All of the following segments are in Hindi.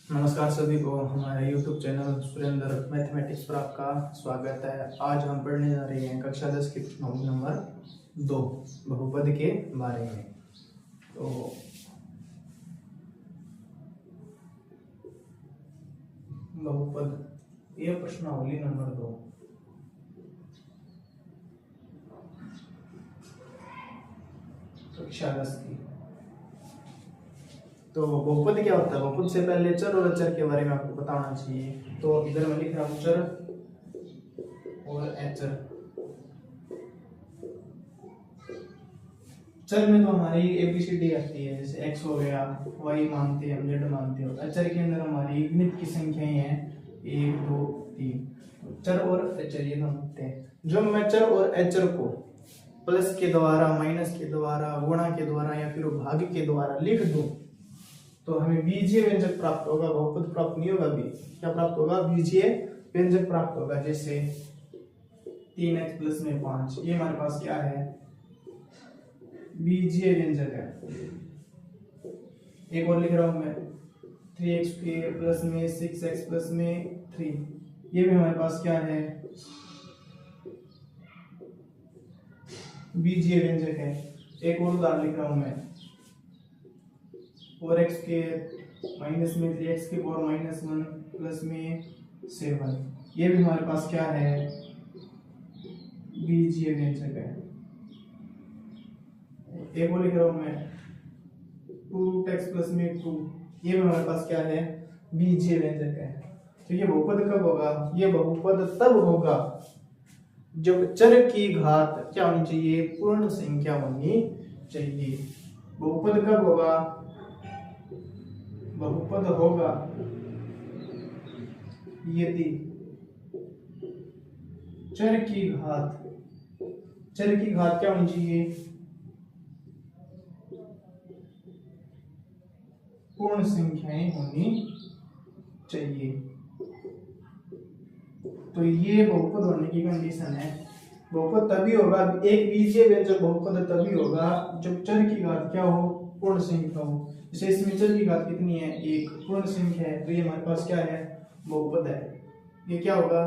नमस्कार सभी को हमारे YouTube चैनल सुरेंद्र मैथमेटिक्स पर आपका स्वागत है। आज हम पढ़ने जा रहे हैं कक्षा 10 की प्रश्न नंबर 2 बहुपद के बारे में। तो बहुपद ये प्रश्नावली नंबर 2। कक्षा 10 की। तो बहुपद क्या होता है? बहुपद से पहले चर और अचर के बारे में आपको बताना चाहिए। तो इधर मैं लिख रहा हूं चर और अचर। चर में तो हमारी एबीसीडी आती है, जैसे x हो गया, y मानते हैं, z मानते हैं। अचर के अंदर हमारी गिनत की संख्याएं हैं 1 2 3। चर और अचर ये दोनों होते हैं। जब मैं चर और अचर को प्लस के द्वारा, माइनस के द्वारा, गुणा के द्वारा या फिर भाग के द्वारा लिख दूं तो हमें बीजीय व्यंजक प्राप्त होगा, बहुपद प्राप्त नहीं होगा। भी क्या प्राप्त होगा? बीजीय व्यंजक प्राप्त होगा। जैसे 3x प्लस में 5, ये हमारे पास क्या है? बीजीय व्यंजक है। एक और लिख रहा हूं मैं 3x प्लस में 6x प्लस में 3, ये भी हमारे पास क्या है? बीजीय व्यंजक है। एक और उदाहरण लिख रहा हूं मैं 4x के माइनस में 3x के पावर माइनस 1 प्लस में 7, ये भी हमारे पास क्या है? बीजीय व्यंजक है। एक और लिख रहा हूं मैं 2x प्लस में 2, ये भी हमारे पास क्या है? बीजीय व्यंजक है। तो ये बहुपद कब होगा? ये बहुपद तब होगा जब चर की घात क्या होनी चाहिए? पूर्ण संख्या होनी चाहिए। बहुपद कब होगा? बहुपद होगा यदि चर की घात क्या होनी चाहिए? पूर्ण संख्याएं होनी चाहिए। तो ये बहुपद होने की कंडीशन है। बहुपद तभी होगा, एक बीजीय व्यंजक बहुपद तभी होगा जब चर की घात क्या हो? पूर्ण संख्या हो। जैसे इसमें चर की घात कितनी है? 1, पूर्ण संख्या है, तो ये हमारे पास क्या है? बहुपद है। ये क्या होगा?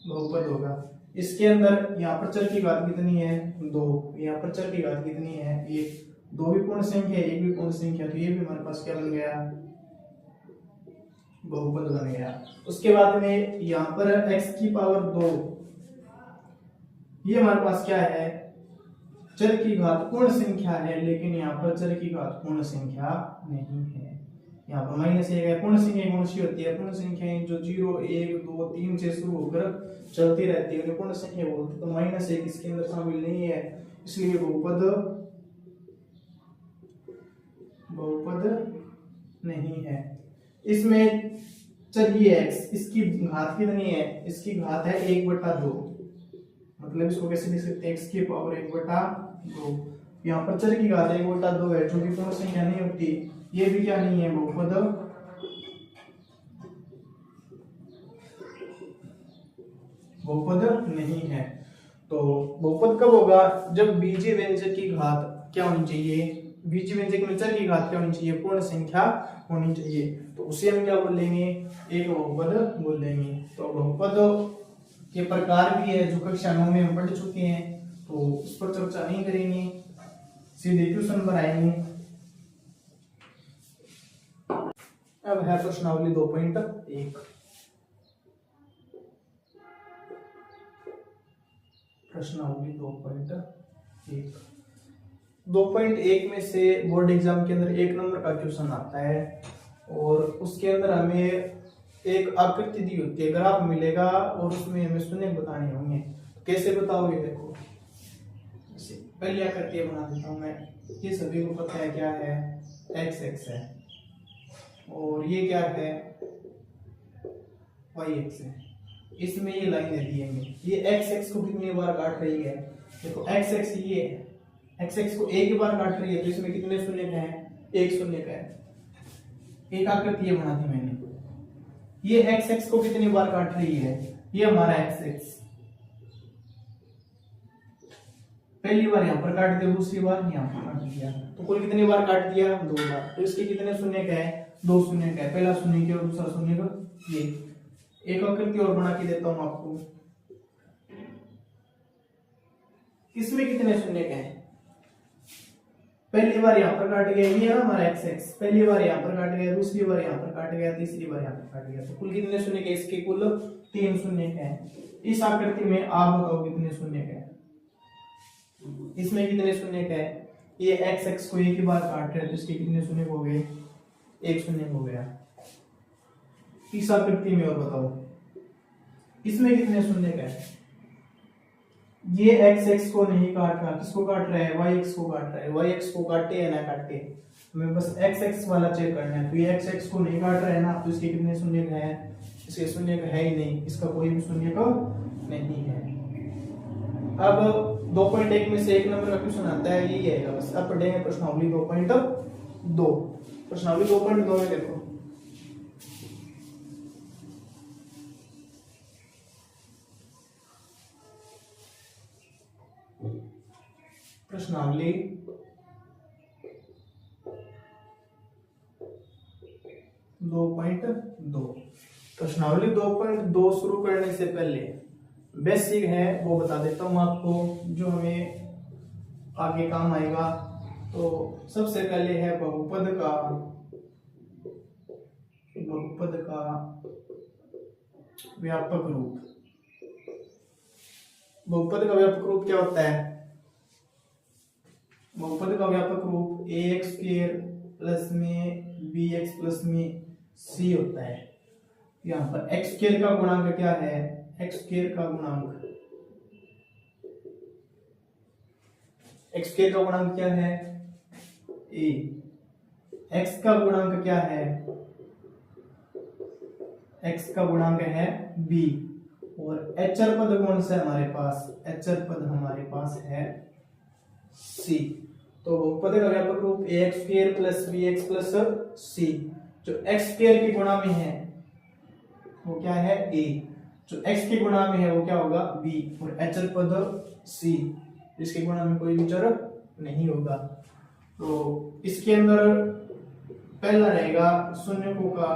बहुपद होगा। इसके अंदर यहाँ पर चर की घात कितनी है? 2, यहाँ पर चर की घात कितनी है? 1, 2 भी पूर्ण संख्या है, 1 भी पूर्ण संख्या, तो ये भी हमारे पास क्या बन गया? बहुपद बन गया। उसके बाद में यहाँ पर x की पावर 2, ये हमारे पास क्या है? चर की घात पूर्ण संख्या है, लेकिन यहाँ पर चर की घात पूर्ण संख्या नहीं है। यहाँ पर माइनस 1 है। पूर्ण संख्या कौन सी होती है? पूर्ण संख्याएं जो 0 1 2 3 से शुरू होकर चलती रहती है, पूर्ण संख्या बोलते हैं। तो -1 इसके अंदर शामिल नहीं है, इसलिए बहुपद नहीं है। इसमें चलिए x, इसकी घात कितनी है? इसकी घात है 1/2, मतलब इसको कैसे लिख सकते हैं? x की पावर 1/2। यहाँ पर चर की घात 1/2 है, जो कि पूर्ण संख्या नहीं होती, ये भी क्या नहीं है? बहुपद नहीं है। तो बहुपद कब होगा? जब बीजीय व्यंजक की घात क्या होनी चाहिए? बीजीय व्यंजक में चर की घात क्या होनी चाहिए? पूर्ण संख्या होनी चाहिए। तो उसे हम क्या बोलेंगे? एक बहुपद बोलेंगे। तो बहुपद के प्रकार भी है जो कक्षा 9 में हम पढ़ चुके हैं, तो उस पर चर्चा नहीं करेंगे, सीधे ट्यूशन पर आएंगे। अब है प्रश्नावली 2.1। प्रश्नावली 2.1। 2.1 में से बोर्ड एग्जाम के अंदर 1 नंबर का क्वेश्चन आता है, और उसके अंदर हमें एक आकृति दी होती है, ग्राफ मिलेगा, और उसमें हमें शून्य बताने होंगे। कैसे बताओगे? देखो, पहली आकृति बना देता हूं मैं। ये सभी को पता है क्या है? x है, और ये क्या है? y है। इसमें ये लाइनें दी हैं, ये x को कितनी बार काट रही है? देखो x ये है, x को एक बार काट रही है, तो इसमें कितने शून्य हैं? 1 शून्य है। एक आकृति ये बना दी मैंने। ये x को कितनी बार काट रही है? ये हमारा x, पहली बार यहाँ पर काट दिया, दूसरी बार यहाँ पर काट दिया, तो कुल कितनी बार काट दिया? 2 बार। तो इसके कितने शून्य का है? 2 शून्य का है, पहला शून्य का और दूसरा शून्य का। ये एक आकृति और बना के देता हूं आपको। इसमें कितने शून्य का है? पहली बार यहाँ पर काट गया, ये है ना हमारा एक्स एक्स, पहली बार यहाँ पर काट गया, दूसरी बार यहाँ पर काट गया, तीसरी बार यहाँ पर काट गया, तो कुल कितने शून्य का? इसके कुल 3 शून्य का है। इस आकृति में आप बताओ कितने शून्य का है? इसमें कितने शून्य का है? ये एक्स एक्स को एक ही बार काट रहे हैं, तो इसके कितने शून्य हो गए? 1 शून्य हो गया। इस आकृति में और बताओ इसमें कितने शून्य का है? ये एक्स एक्स को नहीं काट रहा, किसको काट रहा है? वाई एक्स को काट रहा है। वाई एक्स को काटे या ना काटे, हमें बस एक्स एक्स वाला चेक करना है। तो ये एक्स एक्स को नहीं काट रहा है ना, तो इसके कितने शून्य का है? इसके शून्य का है ही नहीं, इसका कोई भी शून्य का नहीं है। अब 2.1 में से एक नंबर का क्वेश्चन आता है, यही आएगा बस। अब पढ़ेंगे प्रश्नावली 2.2। प्रश्नावली 2.2 में देखो, प्रश्नावली 2.2। प्रश्नावली 2.2 शुरू करने से पहले बेसिक है वो बता देता हूं आपको, जो हमें आगे काम आएगा। तो सबसे पहले है बहुपद का व्यापक रूप। बहुपद का व्यापक रूप क्या होता है? बहुपद का व्यापक रूप ax स्क्वायर प्लस में bx प्लस में c होता है। यहाँ पर x स्क्वायर का गुणांक क्या है? x स्क्वायर का गुणांक, x स्क्वायर का गुणांक क्या है? a। x का गुणांक क्या है? x का गुणांक है b। और अचर पद कौन सा है हमारे पास? अचर पद हमारे पास है c। तो बहुपद का व्यापक रूप ax square plus bx plus c। जो x स्क्वायर की गुणा में है वो क्या है? a। जो x की गुणा में है वो क्या होगा? b। और अचर पद c, इसके गुणा में कोई भी चर नहीं होगा। तो इसके अंदर पहला रहेगा शून्यकों का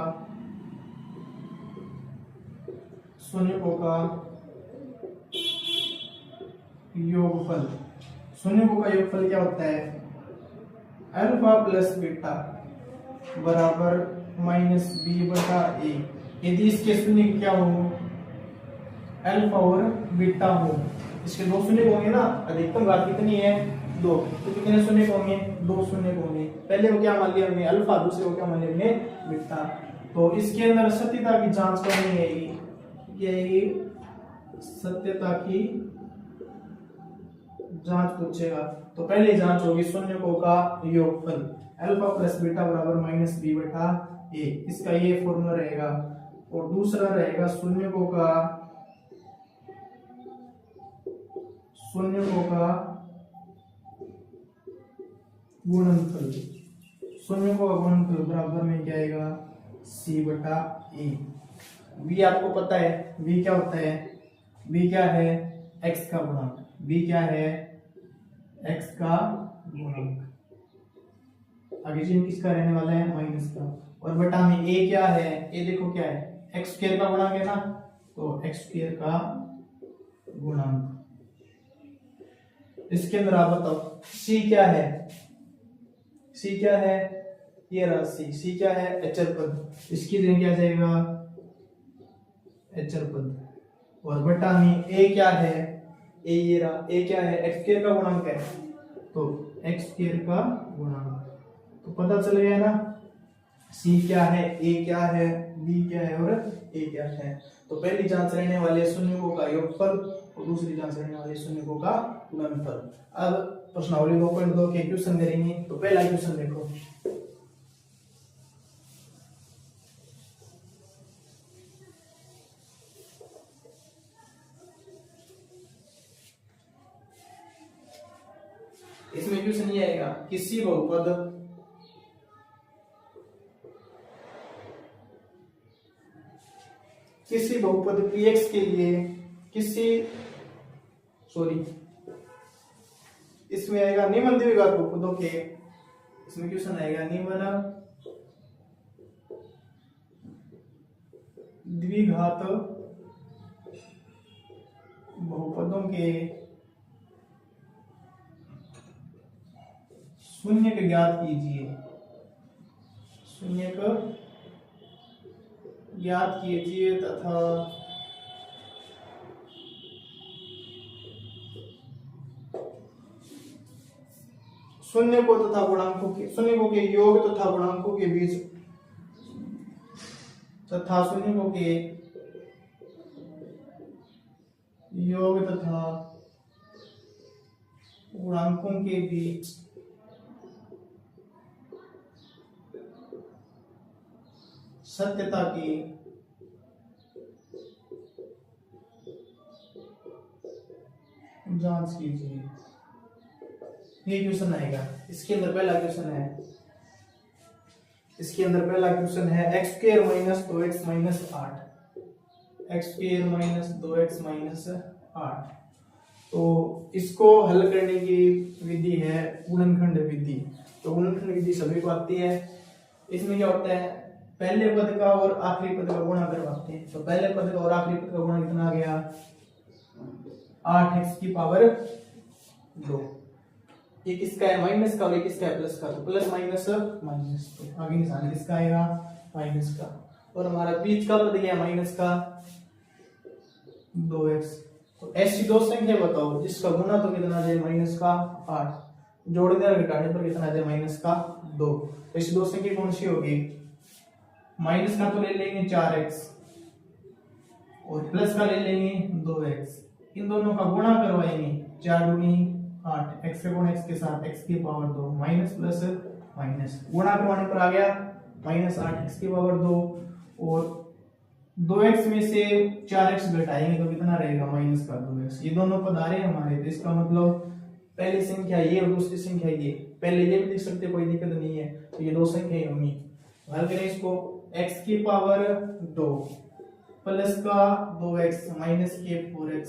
योगफल। शून्यकों का योगफल क्या होता है? अल्फा प्लस बीटा बराबर माइनस बी बटा ए। यदि इसके शून्य क्या हो? अल्फा और बीटा हो। इसके 2 शून्य होंगे ना, अधिकतम घात कितनी है? 2, तो कितने शून्य होंगे? 2 शून्य होंगे। पहले को क्या मान लिया हमने? अल्फा, दूसरे को क्या मान लिया हमने? बीटा। तो इसके अंदर सत्यता की जांच करनी है, ये सत्यता की जांच पूछेगा। तो पहली जांच होगी शून्यकों का योगफल, अल्फा प्लस बीटा बराबर माइनस बी बटा ए, इसका ये फॉर्मूला रहेगा। और दूसरा रहेगा शून्यकों का गुणनफल। शून्यकों का गुणनफल बराबर में क्या आएगा? सी बटा ए। v आपको पता है, v क्या होता है? v क्या है? x का गुणांक। v क्या है? x का गुणांक। आगे चिन्ह किसका रहने वाला है? माइनस का। और बटा में a क्या है? a देखो क्या है? x स्क्वायर का गुणांक है ना, तो x स्क्वायर का गुणांक। इसके अंदर आप बताओ c क्या है? c क्या है? ये रहा c। c क्या है? अचर पद। इसकी जगह क्या जाएगा? अचर पद। और बटा में a क्या है? a ये रहा। a क्या है? x स्क्वायर का गुणांक है, तो x स्क्वायर का गुणांक। तो पता चल गया ना, c क्या है, a क्या है, b क्या है और a क्या है। तो पहली जांच रहने वाले शून्यकों का योगफल और दूसरी जांच रहने वाले शून्यकों का गुणनफल। अब प्रश्नावली 2.2 के क्वेश्चन करेंगे। तो पहला क्वेश्चन देखो, इसमें क्वेश्चन ये आएगा, किसी बहुपद px के लिए इसमें आएगा निम्न द्विघात बहुपदों के, इसमें क्वेश्चन आएगा निम्न द्विघात बहुपदों के शून्यक ज्ञात कीजिए, शून्यक ज्ञात कीजिए तथा शून्यकों तथा गुणांकों के, शून्यकों के योग तथा गुणांकों के बीच तथा शून्यकों के योग तथा गुणांकों के बीच सत्यता की जांच कीजिए। ये क्वेश्चन आएगा। इसके अंदर पहला क्वेश्चन है, इसके अंदर पहला क्वेश्चन है x square minus 2x minus 8, x square minus 2x minus 8। तो इसको हल करने की विधि है गुणनखंड विधि। तो गुणनखंड विधि सभी को आती है। इसमें क्या होता है, पहले पद का और आखिरी पद का गुणा करवाते हैं। तो पहले पद का और आखिरी पद का गुणा कितना आ गया, 8x की पावर 2। ये किसका है, माइनस का, और ये किसका है, प्लस का। तो प्लस माइनस माइनस, तो आगे निशान किसका आएगा, माइनस का। और हमारा बीच का पद गया माइनस का 2x। तो ऐसी दो संख्या बताओ जिसका गुना तो कितना आ जाए, माइनस का 8, जोड़ने और घटाने पर कितना आ जाए, माइनस का 2। तो ऐसी दो संख्या कौन सी होगी, माइनस का तो ले लेंगे 4x और प्लस का ले लेंगे 2x। इन दोनों का गुणा करवाएंगे, 4 दूनी 8, x के गुणा x के साथ x की पावर 2, माइनस प्लस माइनस, गुणा करवाने पर आ गया माइनस 8x की पावर 2। और 2x में से 4x घटाएंगे तो कितना रहेगा, माइनस का 2x। ये दोनों पद आ रहे हैं हमारे। तो इसका मतलब पहली संख्या ये और दूसरी संख्या ये, पहले ये भी लिख सकते, कोई दिक्कत नहीं है। तो ये दो संख्याएं होंगी। हल करें इसको, x की पावर 2 प्लस का 2x माइनस के 4x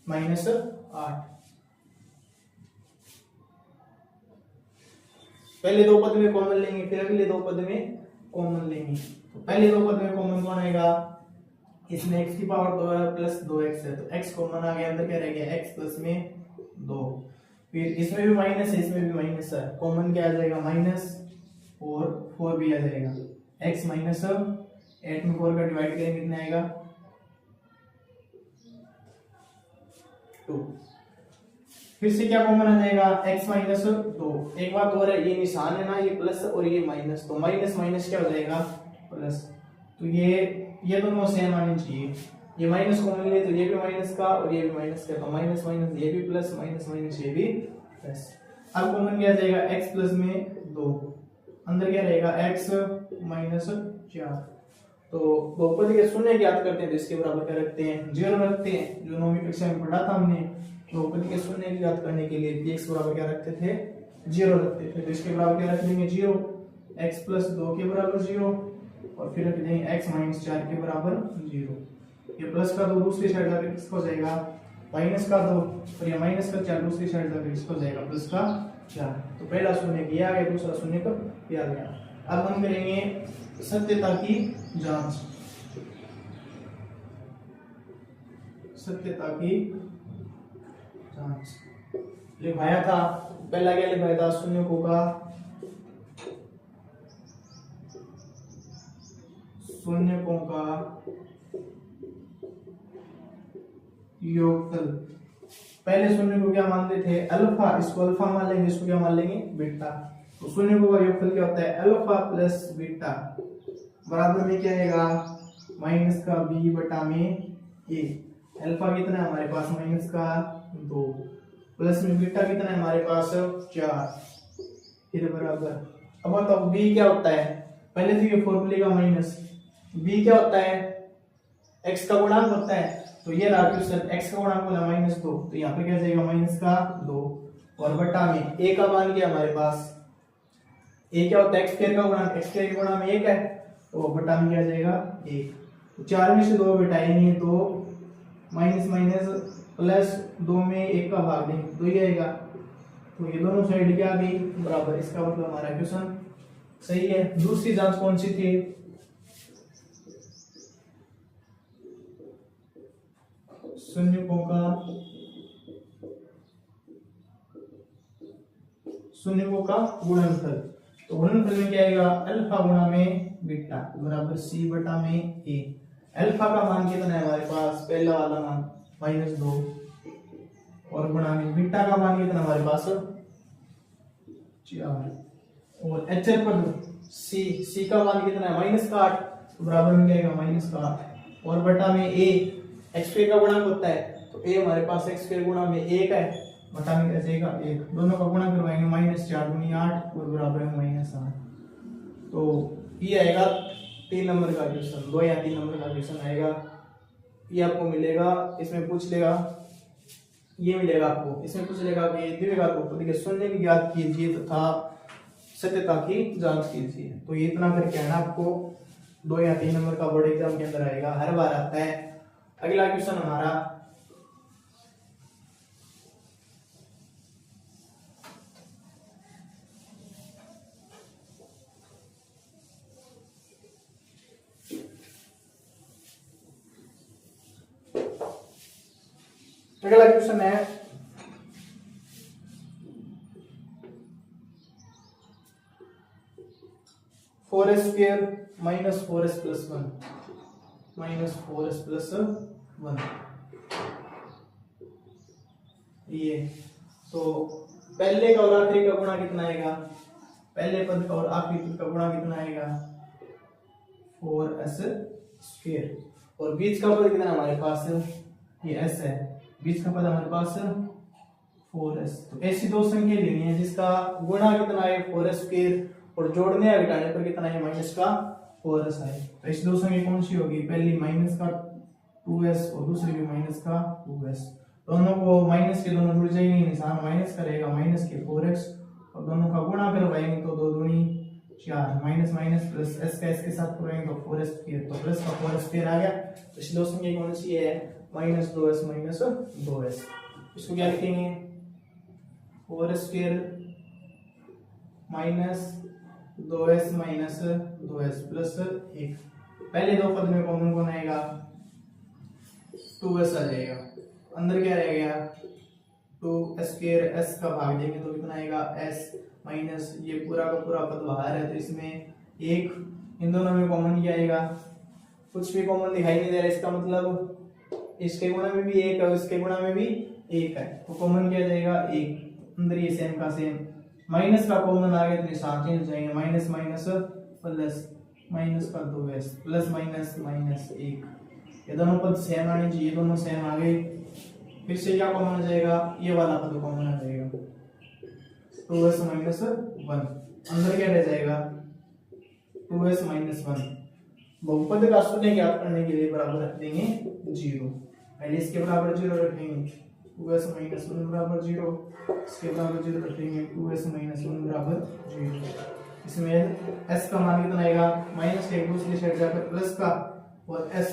माइनस 8। पहले दो पद में कॉमन लेंगे, फिर अगले दो पद में कॉमन लेंगे। तो पहले दो पद में कॉमन कौन आएगा, इसमें x की पावर 2 है प्लस 2x है, तो x कॉमन आ गया, अंदर क्या रह गया, x प्लस में 2। फिर इसमें भी माइनस है, इसमें भी माइनस है, कॉमन क्या आ जाएगा, माइनस, और 4 भी आ जाएगा। x माइनस 8 में 4 का डिवाइड करेंगे कितना आएगा, 2। फिर से क्या कॉमन आ जाएगा, x माइनस 2। एक बात और है, ये निशान है ना, ये प्लस और ये माइनस, तो माइनस माइनस क्या हो जाएगा, प्लस। तो ये दोनों सेम आने चाहिए। ये माइनस कॉमन लिए तो ये भी माइनस का और ये भी माइनस का, तो माइनस माइनस ये भी प्लस, माइनस माइनस ये भी प्लस। अब कॉमन क्या आ जाएगा, x प्लस में 2, अंदर क्या रहेगा, x माइनस 4। तो बहुपद के शून्य ज्ञात करते हैं तो इसके बराबर क्या रखते हैं, 0 रखते हैं। जो 9वीं कक्षा में पढ़ा था हमने, बहुपद के शून्य ज्ञात करने के लिए x बराबर क्या रखते थे, 0 रखते थे। तो इसके बराबर क्या रख देंगे, 0, x प्लस 2 के बराबर 0, और फिर रख देंगे x माइनस 4 के बराबर 0। ये प्लस का 2 दूसरी साइड जाकर किसको हो जाएगा, माइनस का 2, और ये माइनस का 4 दूसरी साइड जाकर किसको हो जाएगा, प्लस का 4। तो पहला शून्य किया गया, दूसरा शून्य को किया गया। अब हम करेंगे सत्यता की जांच। सत्यता की जांच लिखवाया था, पहला क्या लिखवाया था, शून्यकों का योगफल। पहले शून्य को क्या मानते थे, अल्फा, इसको अल्फा मान लेंगे, इसको क्या मान लेंगे, बीटा। तो शून्यकों का योगफल क्या होता है, अल्फा प्लस बीटा बराबर में क्या आएगा, माइनस का b बटा में a। अल्फा कितना है हमारे पास, माइनस का 2, प्लस में बीटा कितना है हमारे पास, 4, फिर बराबर। अब बताओ b क्या होता है, पहले तो ये फॉर्मूले का माइनस, b क्या होता है, x का गुणांक होता है। तो ये रहा क्वेश्चन, x का गुणांक होगा -2, तो यहाँ पे क्या जाएगा, माइनस का 2, और बटा में a का मान क्या हमारे पास, a क्या होता है, x स्क्वायर का गुणांक, x स्क्वायर के गुणा में 1 है, तो बटा में क्या जाएगा 1। तो 4 में से 2 घटाएंगे तो माइनस माइनस प्लस 2 में 1 का भाग देंगे 2 ही आएगा, तो ये दोनों साइड क्या आ गई बराबर, इसका मतलब हमारा क्वेश्चन सही है। दूसरी जांच कौन सी थी, शून्यकों का गुणनफल, तो गुणनफल में क्या आएगा अल्फा गुणा में बीटा बराबर सी बटा में ए। अल्फा का मान कितना है हमारे पास, पहला वाला मान -2 और गुणा में बीटा का मान कितना हमारे पास 4, और अचर पद सी का मान कितना है -8, तो बराबर में क्या आएगा -8 और बटा में ए, x² का गुणा होता है तो a हमारे पास x² गुणा में 1 है, बटा में क्या जाएगा 1, दोनों का गुणा करवाएंगे -4 गुनी 8 और बराबर में -8, तो ये आएगा 3 नंबर का क्वेश्चन, 2 या 3 नंबर का क्वेश्चन आएगा। ये आपको मिलेगा, इसमें पूछ लेगा, ये मिलेगा आपको, इसमें पूछ लेगा कि द्विघात बहुपद के शून्य की ज्ञात कीजिए तथा सत्यता की जांच कीजिए, तो ये इतना करके आना आपको 2 या 3 नंबर का बोर्ड एग्जाम के अंदर आएगा, हर बार आता है। अगला क्वेश्चन हमारा अगला क्वेश्चन है 4s² - 4s + 1 -4s + 1, ये तो पहले का और आखिरी का गुणा कितना आएगा, पहले पद का और आखिरी पद का गुणा कितना आएगा 4s², और बीच का पद कितना हमारे पास ये s है, बीच का पद हमारे पास 4s, तो ऐसी दो संख्या लेनी है जिसका गुणा कितना है 4s² और जोड़ने या घटाने पर कितना है -4s है, तो ऐसी दो संख्या कौन सी होगी, पहली -2s और दूसरी भी -2s, दोनों को माइनस के दोनों जुड़ जाएंगे, निशान माइनस करेगा -4x और दोनों का गुणा करवाएंगे तो 2 दूनी 4, माइनस माइनस प्लस s का s के साथ करेंगे तो 4s², तो प्लस का 4s² आ गया, तो इस दो संख्या कौन सी है -2s -2s, इसको क्या लिखेंगे 4s² -2s -2s प्लस 1, पहले दो पद में कॉमन कौन आएगा 2s आ जाएगा, अंदर क्या रहेगा 2s², s का भाग देंगे तो कितना आएगा s माइनस ये पूरा का पूरा पद बाहर है तो इसमें 1, इन दोनों में कॉमन क्या आएगा, कुछ भी कॉमन दिखाई नहीं दे रहा, इसका मतलब इसके गुणा में भी 1 है और इसके गुणा में भी 1 है, तो कॉमन क्या जाएगा 1, अंदर ये सेम का सेम, माइनस का कॉमन आ गया तो निशान चेंज हो जाएंगे, माइनस माइनस प्लस, माइनस का 2s प्लस माइनस -1, ये दोनों पद सेम आने चाहिए, दोनों सेम आ गए, फिर से क्या कॉमन आ जाएगा, ये वाला पद कॉमन आ जाएगा 2s -1, अंदर क्या रह जाएगा 2s -1, बहुपद का शून्य ज्ञात करने के लिए बराबर रख देंगे 0, पहले इसके बराबर 0 रखेंगे 2s -1 बराबर 0, इसके बराबर 0 रखेंगे 2s -1 बराबर 0, इसमें s का मान कितना आएगा, माइनस के एक दूसरी साइड जाकर प्लस का, और s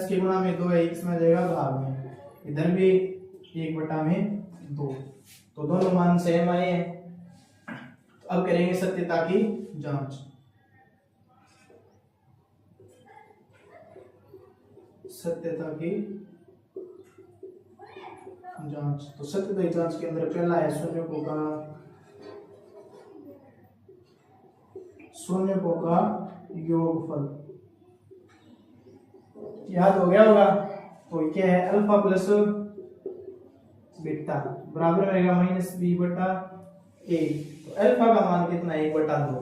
के गुणा में 2 है, इसमें आ जाएगा भाग में, इधर भी 1/2, तो दोनों मान सेम आए हैं, तो अब करेंगे सत्यता की जांच, सत्यता की जांच, तो सत्यता की जांच के अंदर पहला है शून्यकों का योगफल, याद हो गया होगा, तो क्या है अल्फा प्लस बीटा बराबर रहेगा -b/a, तो अल्फा का मान कितना है 1/2,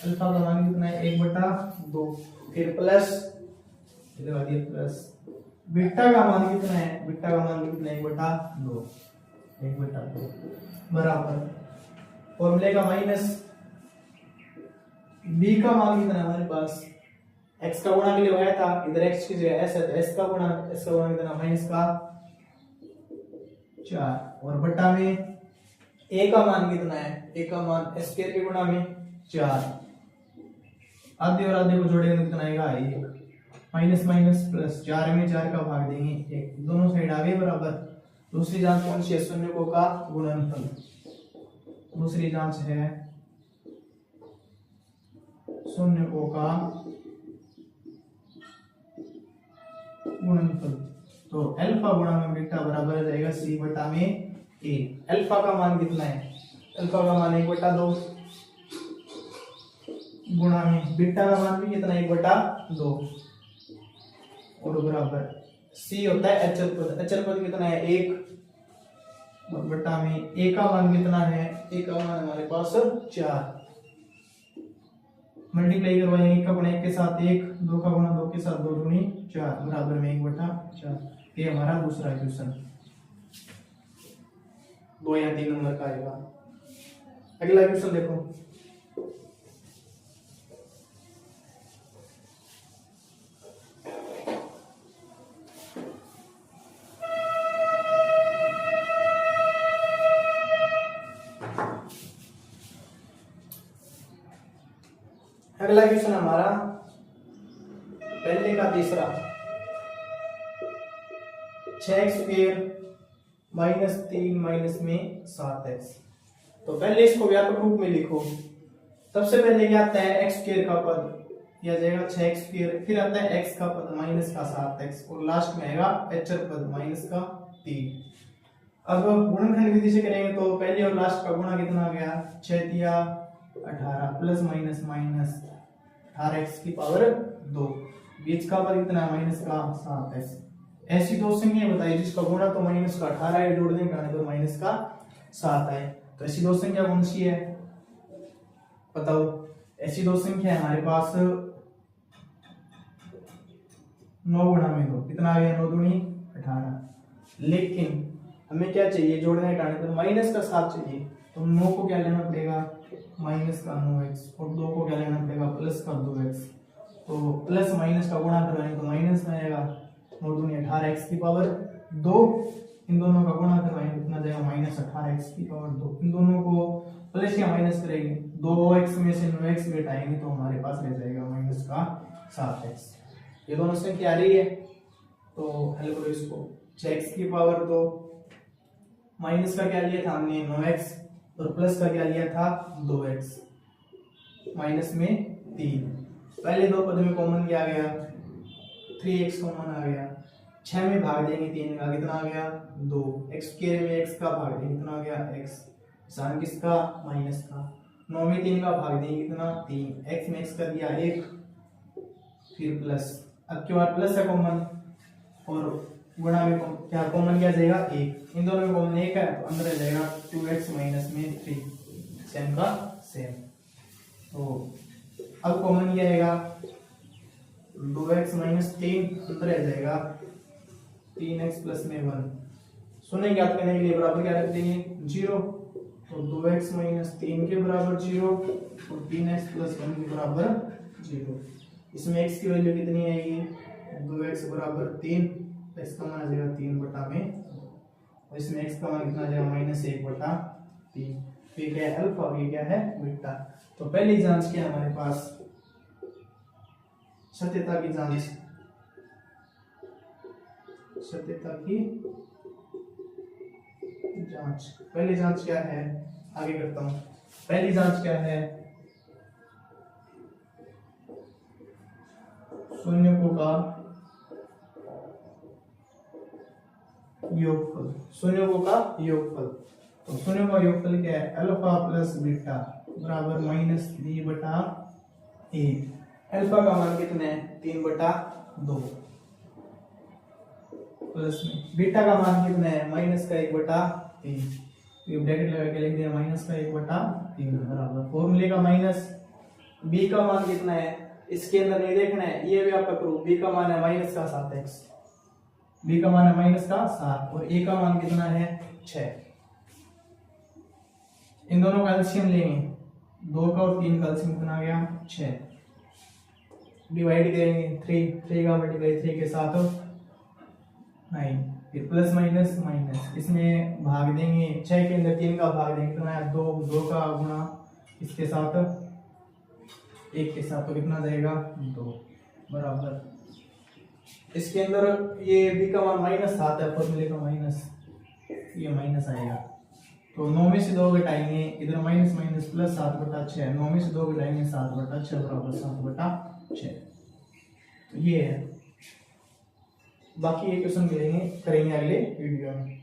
अल्फा का मान कितना है 1/2, फिर प्लस लगा दिया प्लस, बीटा का मान कितना है, बीटा का मान कितना है 1/2 बराबर, फॉर्मूले का माइनस b का मान कितना है हमारे पास, x का गुणा के लिए आया था, इधर x की जगह s है तो s का गुणा कितना -4, और बटा में a का मान कितना है, a का मान s² के गुणा में 4, आधे और आधे को जोड़ेंगे तो कितना आएगा 1, माइनस माइनस प्लस, 4 में 4 का भाग देंगे 1, दोनों साइड आ गए बराबर, दूसरी जांच कौन सी है? शून्यकों का गुणनफल। दूसरी जांच है शून्यकों का गुणनफल। तो अल्फा गुणा में बीटा बराबर हो जाएगा सी बटा में ए। अल्फा का मान कितना है? अल्फा का मान 1/2 गुणा में बीटा का मान भी कितना 1/2 और बराबर सी होता है अचल पद। अचल पद कितना है? 1 और बटा में ए का मान कितना है? ए का मान हमारे पास 4। मल्टीप्लाई करवाएंगे 1 का गुणा 1 के साथ 1, 2 का गुणा 2 के साथ 2 दूनी 4 बराबर में 1/4। ये हमारा दूसरा क्वेश्चन 2 या 3 नंबर का आएगा। अगला क्वेश्चन देखो। अगला क्वेश्चन हमारा पहले का तीसरा 6x² -3 माइनस में 7x। तो पहले इसको व्यापक रूप में लिखो। सबसे पहले क्या आता है? x² का पद यह जाएगा 6x², फिर आता है x का पद माइनस का 7x और लास्ट में आएगा अचर पद माइनस का 3। अब गुणनखंड विधि से करेंगे तो पहले और लास्ट का गुणा कितना आ गया? 6×18 प्लस माइनस माइनस 18x की पावर 2। बीच का पद कितना है? माइनस का 7x। ऐसी दो संख्या बताइए जिसका गुणा तो माइनस का 18 है, जोड़ देंगे तो माइनस का 7 है। तो ऐसी दो संख्या कौन सी है बताओ? ऐसी दो संख्या है हमारे पास 9 गुणा में 2 कितना आ गया? 9 दूनी 18। लेकिन हमें क्या चाहिए? जोड़ने घटाने तो माइनस का 7 चाहिए। तो 9 को क्या लेना पड़ेगा? माइनस का 9x और 2 को क्या लेना पड़ेगा? प्लस का 2x। तो प्लस माइनस का गुणा करवाएंगे तो माइनस में आएगा 9 दूनी 18x की पावर 2। इन दोनों का गुणा करवाएंगे कितना जाएगा? माइनस 18x की पावर 2। इन दोनों को प्लस या माइनस करेंगे 2x में से 9x घटाएंगे तो हमारे पास रह जाएगा माइनस का 7x। ये दोनों संख्या आ रही है तो हल करो इसको। 6x की पावर 2 माइनस का क्या लिया था हमने? 9x और प्लस का क्या लिया था? 2x माइनस में 3। पहले दो पद में कॉमन क्या आ गया? 3x कॉमन आ गया। 6 में भाग देंगे 3 का कितना आ गया? 2। x² में x का भाग देंगे कितना आ गया? x। निशान किसका? माइनस का। 9 में 3 का भाग देंगे कितना? 3। x में x का दिया 1 फिर प्लस। अब के बाद प्लस है कॉमन और गुणा में क्या कॉमन क्या जाएगा? 1। इन दोनों में कॉमन 1 है तो अंदर आ जाएगा 2x माइनस में 3 सेम का सेम। तो अब कॉमन क्या आएगा? 2x माइनस 3 अंदर आ जाएगा 3x प्लस में 1। शून्य ज्ञात करने के लिए बराबर क्या रख देंगे? 0। तो 2x माइनस 3 के बराबर 0 और 3x प्लस 1 के बराबर 0। इसमें x की वैल्यू कितनी आएगी? 2x बराबर 3। इसका मान आ जाएगा 3 बटा में और इसमें x का मान कितना आ जाएगा? माइनस 1/3। तो ये क्या है? अल्फा और ये क्या है? बीटा। तो पहली जांच क्या है हमारे पास? सत्यता की जांच। सत्यता की जांच। पहली जांच क्या है? आगे करता हूं। पहली जांच क्या है? शून्यकों का योगफल। शून्यकों का योगफल। तो शून्यों का योगफल क्या है? अल्फा प्लस बीटा बराबर -3/1। अल्फा का मान कितना है? 3/2 प्लस में बीटा का मान कितना है? -1/3। तो ब्रैकेट लगा के लिख दिया -1/3 बराबर फॉर्मूले का माइनस। बी का मान कितना है? इसके अंदर नहीं देखना है, ये भी आपका प्रूफ। बी का मान है -7x। बी का मान है -7 और ए का मान कितना है? 6। इन दोनों का एलसीएम लेंगे 2 का और 3 का एलसीएम कितना आ गया? 6। डिवाइड करेंगे 3 का मल्टीप्लाई 3 के साथ 9 फिर प्लस माइनस माइनस। इसमें भाग देंगे 6 के अंदर 3 का भाग देंगे कितना है? 2 का गुणा इसके साथ 1 के साथ तो कितना जाएगा? 2 बराबर। इसके अंदर ये बी का मान -7 है, फॉर्मूले का माइनस ये माइनस आएगा। तो 9 में से 2 घटाएंगे, इधर माइनस माइनस प्लस 7/6, 9 में से 2 घटाएंगे 7/6 बराबर 7/6। तो ये है। बाकी ये क्वेश्चन मिलेंगे करेंगे अगले वीडियो में।